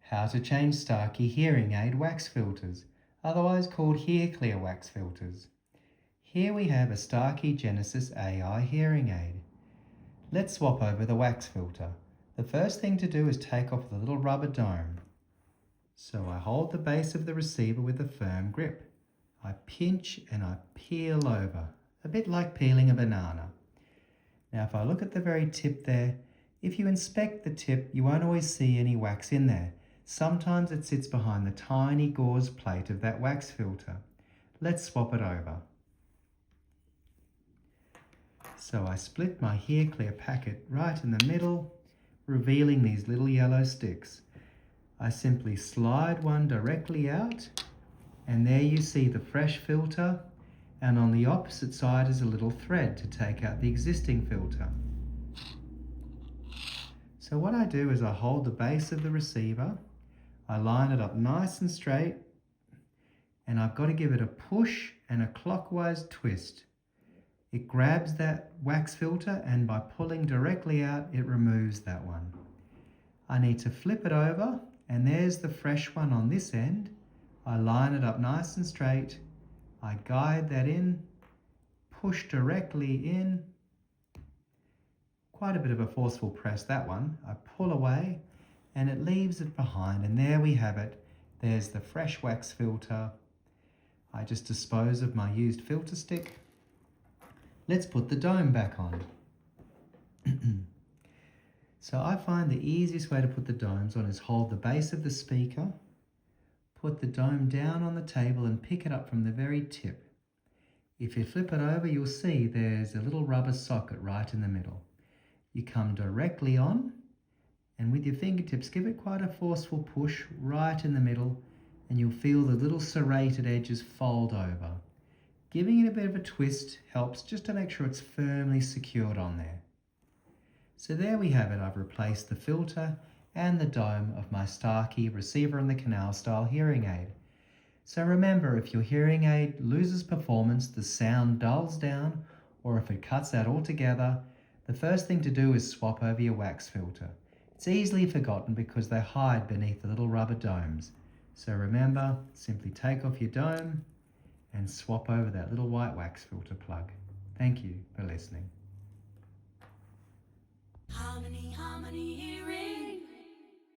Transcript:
How to change Starkey hearing aid wax filters, otherwise called Hear Clear wax filters. Here we have a Starkey Genesis AI hearing aid. Let's swap over the wax filter. The first thing to do is take off the little rubber dome. So I hold the base of the receiver with a firm grip. I pinch and I peel over, a bit like peeling a banana. Now if I look at the very tip there, if you inspect the tip, you won't always see any wax in there. Sometimes it sits behind the tiny gauze plate of that wax filter. Let's swap it over. So I split my Hear Clear packet right in the middle, revealing these little yellow sticks. I simply slide one directly out, and there you see the fresh filter, and on the opposite side is a little thread to take out the existing filter. So what I do is I hold the base of the receiver, I line it up nice and straight, and I've got to give it a push and a clockwise twist. It grabs that wax filter, and by pulling directly out, it removes that one. I need to flip it over, and there's the fresh one on this end. I line it up nice and straight. I guide that in, push directly in. Quite a bit of a forceful press, that one. I pull away, and it leaves it behind, and there we have it. There's the fresh wax filter. I just dispose of my used filter stick. Let's put the dome back on. So I find the easiest way to put the domes on is hold the base of the speaker, put the dome down on the table and pick it up from the very tip. If you flip it over, you'll see there's a little rubber socket right in the middle. You come directly on, and with your fingertips give it quite a forceful push right in the middle, and you'll feel the little serrated edges fold over. Giving it a bit of a twist helps just to make sure it's firmly secured on there. So there we have it. I've replaced the filter and the dome of my Starkey receiver and the canal style hearing aid. So remember, if your hearing aid loses performance, the sound dulls down, or if it cuts out altogether, the first thing to do is swap over your wax filter. It's easily forgotten because they hide beneath the little rubber domes. So remember, simply take off your dome and swap over that little white wax filter plug. Thank you for listening. Harmony Hearing